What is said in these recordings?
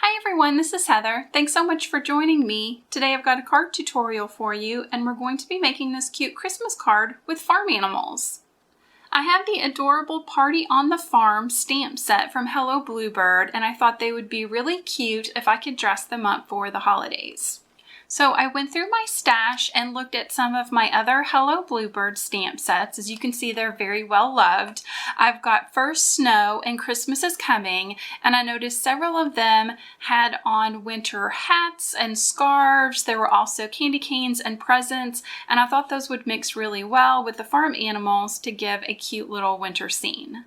Hi everyone, this is Heather. Thanks so much for joining me. Today I've got a card tutorial for you and we're going to be making this cute Christmas card with farm animals. I have the adorable Party on the Farm stamp set from Hello Bluebird and I thought they would be really cute if I could dress them up for the holidays. So I went through my stash and looked at some of my other Hello Bluebird stamp sets. As you can see, they're very well loved. I've got First Snow and Christmas is Coming, and I noticed several of them had on winter hats and scarves. There were also candy canes and presents, and I thought those would mix really well with the farm animals to give a cute little winter scene.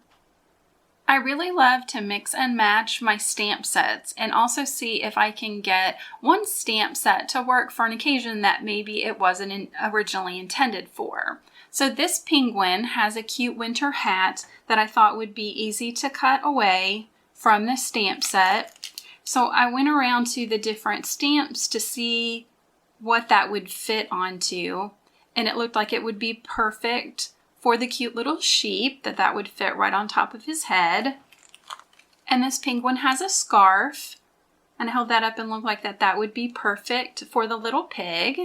I really love to mix and match my stamp sets and also see if I can get one stamp set to work for an occasion that maybe it wasn't originally intended for. So this penguin has a cute winter hat that I thought would be easy to cut away from the stamp set. So I went around to the different stamps to see what that would fit onto, and it looked like it would be perfect for the cute little sheep, that would fit right on top of his head. And this penguin has a scarf, and I held that up and looked like that would be perfect for the little pig.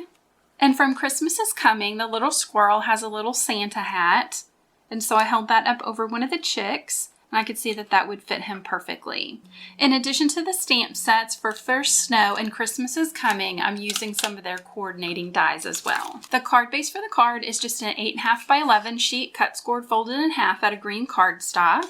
And from Christmas is Coming, the little squirrel has a little Santa hat, and so I held that up over one of the chicks, and I could see that would fit him perfectly. In addition to the stamp sets for First Snow and Christmas is Coming, I'm using some of their coordinating dies as well. The card base for the card is just an 8.5 by 11 sheet cut scored folded in half out of green cardstock.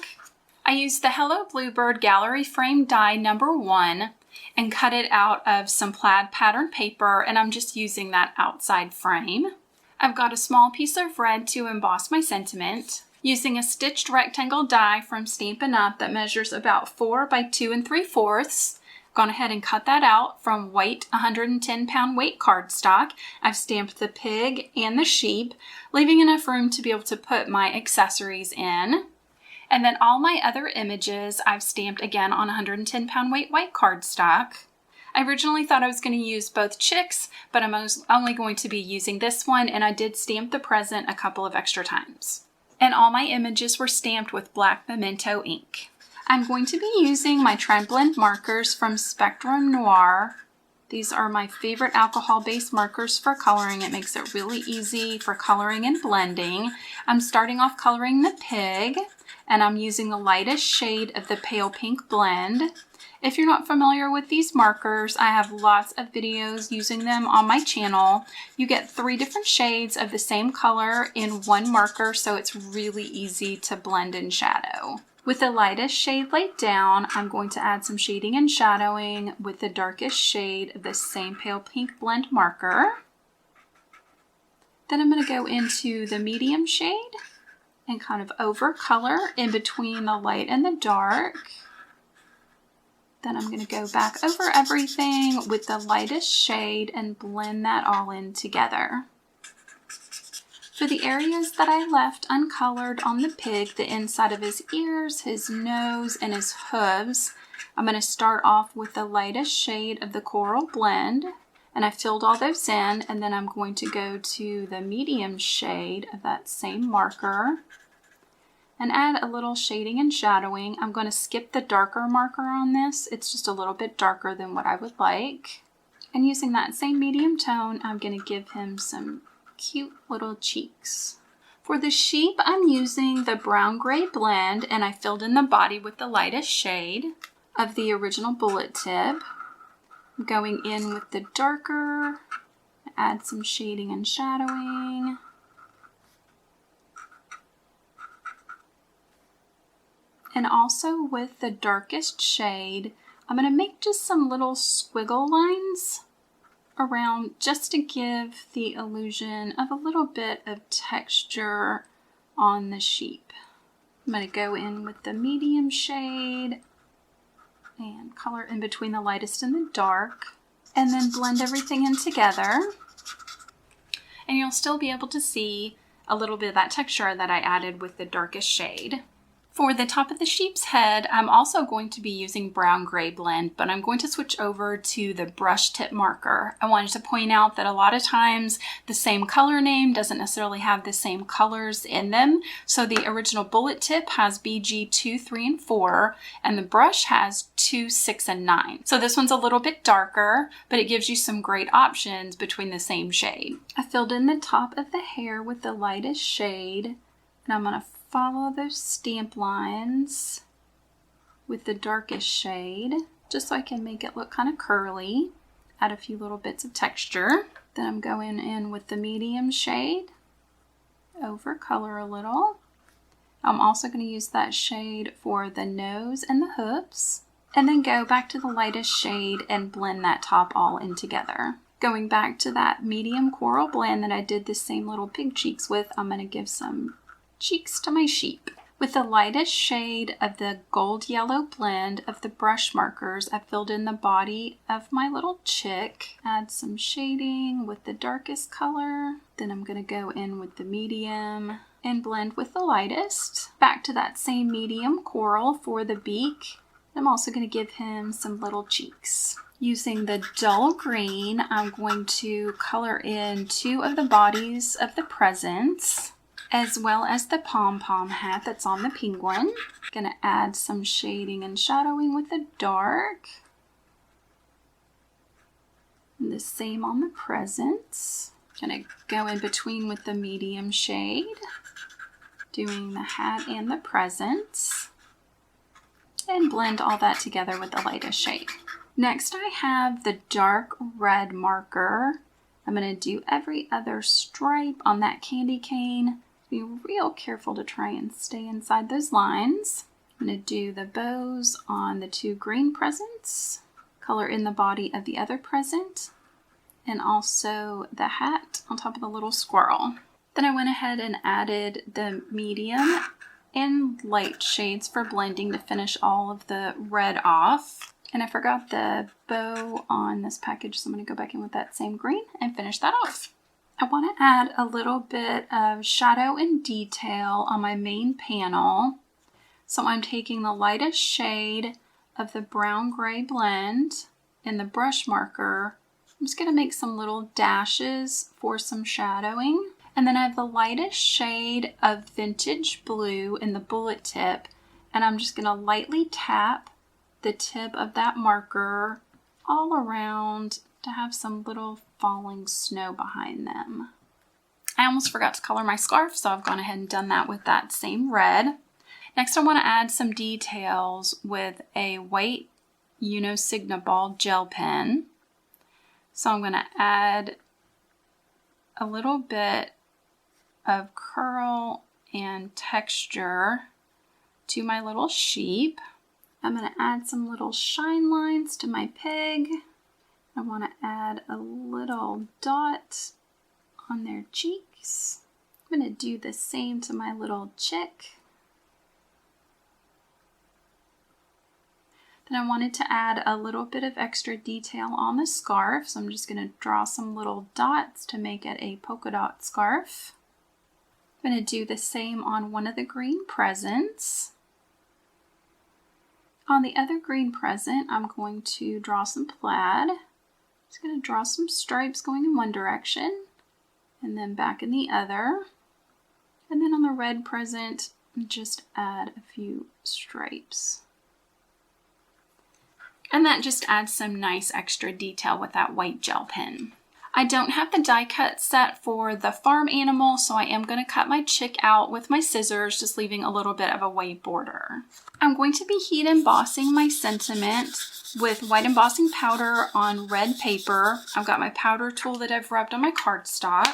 I used the Hello Bluebird Gallery Frame die number 1 and cut it out of some plaid pattern paper, and I'm just using that outside frame. I've got a small piece of red to emboss my sentiment. Using a stitched rectangle die from Stampin' Up! That measures about 4 by 2 3/4. Gone ahead and cut that out from white 110-pound weight cardstock. I've stamped the pig and the sheep, leaving enough room to be able to put my accessories in. And then all my other images I've stamped again on 110-pound weight white cardstock. I originally thought I was going to use both chicks, but I'm only going to be using this one, and I did stamp the present a couple of extra times. And all my images were stamped with black memento ink. I'm going to be using my Tri-Blend markers from Spectrum Noir. These are my favorite alcohol-based markers for coloring. It makes it really easy for coloring and blending. I'm starting off coloring the pig, and I'm using the lightest shade of the pale pink blend. If you're not familiar with these markers, I have lots of videos using them on my channel. You get 3 different shades of the same color in one marker, so it's really easy to blend and shadow. With the lightest shade laid down, I'm going to add some shading and shadowing with the darkest shade of the same pale pink blend marker. Then I'm going to go into the medium shade and kind of over color in between the light and the dark. Then I'm going to go back over everything with the lightest shade and blend that all in together. For the areas that I left uncolored on the pig, the inside of his ears, his nose, and his hooves, I'm going to start off with the lightest shade of the coral blend, and I filled all those in, and then I'm going to go to the medium shade of that same marker and add a little shading and shadowing. I'm going to skip the darker marker on this. It's just a little bit darker than what I would like. And using that same medium tone, I'm going to give him some cute little cheeks. For the sheep, I'm using the brown gray blend, and I filled in the body with the lightest shade of the original bullet tip. I'm going in with the darker, add some shading and shadowing. And also with the darkest shade, I'm going to make just some little squiggle lines around just to give the illusion of a little bit of texture on the sheep. I'm going to go in with the medium shade and color in between the lightest and the dark, and then blend everything in together. And you'll still be able to see a little bit of that texture that I added with the darkest shade. For the top of the sheep's head, I'm also going to be using brown gray blend, but I'm going to switch over to the brush tip marker. I wanted to point out that a lot of times the same color name doesn't necessarily have the same colors in them. So the original bullet tip has BG 2, 3, and 4, and the brush has 2, 6, and 9. So this one's a little bit darker, but it gives you some great options between the same shade. I filled in the top of the hair with the lightest shade, and I'm going to follow those stamp lines with the darkest shade, just so I can make it look kind of curly, add a few little bits of texture. Then I'm going in with the medium shade, over color a little. I'm also going to use that shade for the nose and the hooves, and then go back to the lightest shade and blend that top all in together. Going back to that medium coral blend that I did the same little pig cheeks with, I'm going to give some cheeks to my sheep. With the lightest shade of the gold yellow blend of the brush markers, I filled in the body of my little chick. Add some shading with the darkest color. Then I'm going to go in with the medium and blend with the lightest. Back to that same medium coral for the beak. I'm also going to give him some little cheeks. Using the dull green, I'm going to color in 2 of the bodies of the presents, as well as the pom-pom hat that's on the penguin. Gonna add some shading and shadowing with the dark. And the same on the presents. Gonna go in between with the medium shade, doing the hat and the presents, and blend all that together with the lightest shade. Next, I have the dark red marker. I'm gonna do every other stripe on that candy cane. Be real careful to try and stay inside those lines. I'm going to do the bows on the 2 green presents, color in the body of the other present, and also the hat on top of the little squirrel. Then I went ahead and added the medium and light shades for blending to finish all of the red off. And I forgot the bow on this package, so I'm going to go back in with that same green and finish that off. I want to add a little bit of shadow and detail on my main panel. So I'm taking the lightest shade of the brown gray blend in the brush marker. I'm just going to make some little dashes for some shadowing. And then I have the lightest shade of vintage blue in the bullet tip. And I'm just going to lightly tap the tip of that marker all around to have some little falling snow behind them. I almost forgot to color my scarf, so I've gone ahead and done that with that same red. Next, I want to add some details with a white Signa ball gel pen. So I'm going to add a little bit of curl and texture to my little sheep. I'm going to add some little shine lines to my pig. I want to add a little dot on their cheeks. I'm going to do the same to my little chick. Then I wanted to add a little bit of extra detail on the scarf, so I'm just going to draw some little dots to make it a polka dot scarf. I'm going to do the same on one of the green presents. On the other green present, I'm going to draw some plaid. Just going to draw some stripes going in one direction and then back in the other. And then on the red present, just add a few stripes. And that just adds some nice extra detail with that white gel pen. I don't have the die cut set for the farm animal, so I am going to cut my chick out with my scissors, just leaving a little bit of a white border. I'm going to be heat embossing my sentiment with white embossing powder on red paper. I've got my powder tool that I've rubbed on my cardstock.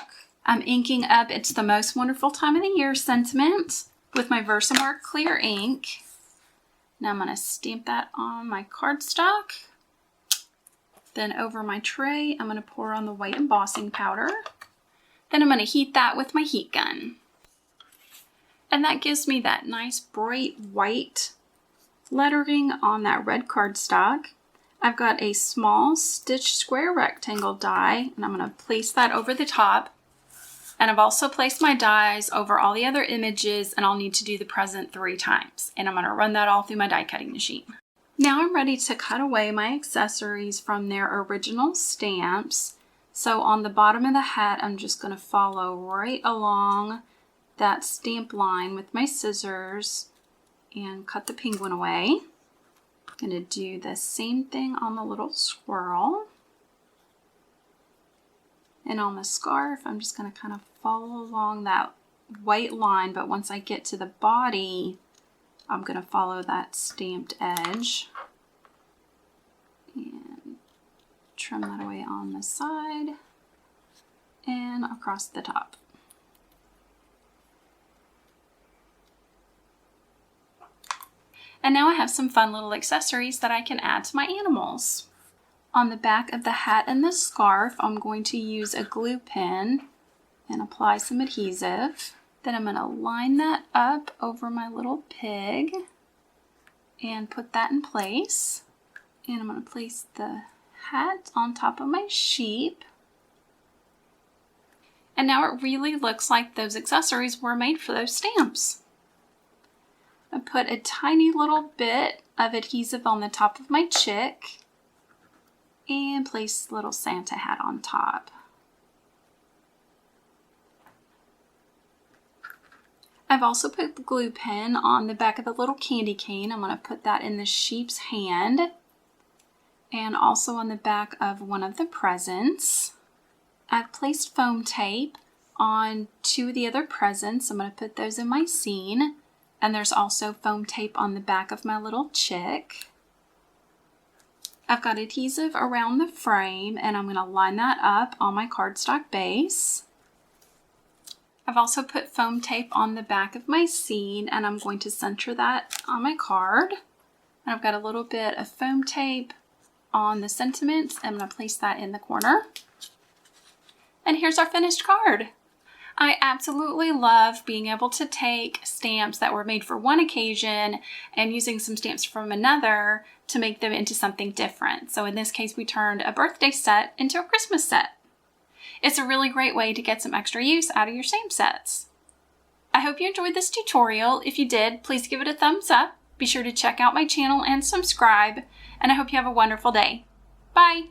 I'm inking up It's the Most Wonderful Time of the Year sentiment with my Versamark clear ink. Now I'm going to stamp that on my cardstock. Then over my tray, I'm going to pour on the white embossing powder. Then I'm going to heat that with my heat gun. And that gives me that nice bright white lettering on that red cardstock. I've got a small stitch square rectangle die, and I'm going to place that over the top. And I've also placed my dies over all the other images, and I'll need to do the present 3 times. And I'm going to run that all through my die cutting machine. Now I'm ready to cut away my accessories from their original stamps. So on the bottom of the hat, I'm just going to follow right along that stamp line with my scissors and cut the penguin away. I'm going to do the same thing on the little squirrel. And on the scarf, I'm just going to kind of follow along that white line, but once I get to the body, I'm going to follow that stamped edge and trim that away on the side and across the top. And now I have some fun little accessories that I can add to my animals. On the back of the hat and the scarf, I'm going to use a glue pen and apply some adhesive. Then I'm going to line that up over my little pig and put that in place. And I'm going to place the hat on top of my sheep. And now it really looks like those accessories were made for those stamps. I put a tiny little bit of adhesive on the top of my chick and place little Santa hat on top. I've also put the glue pen on the back of the little candy cane. I'm going to put that in the sheep's hand and also on the back of one of the presents. I've placed foam tape on 2 of the other presents. I'm going to put those in my scene. And there's also foam tape on the back of my little chick. I've got adhesive around the frame and I'm going to line that up on my cardstock base. I've also put foam tape on the back of my scene and I'm going to center that on my card. And I've got a little bit of foam tape on the sentiments. I'm going to place that in the corner. And here's our finished card. I absolutely love being able to take stamps that were made for one occasion and using some stamps from another to make them into something different. So in this case, we turned a birthday set into a Christmas set. It's a really great way to get some extra use out of your stamp sets. I hope you enjoyed this tutorial. If you did, please give it a thumbs up. Be sure to check out my channel and subscribe, and I hope you have a wonderful day. Bye!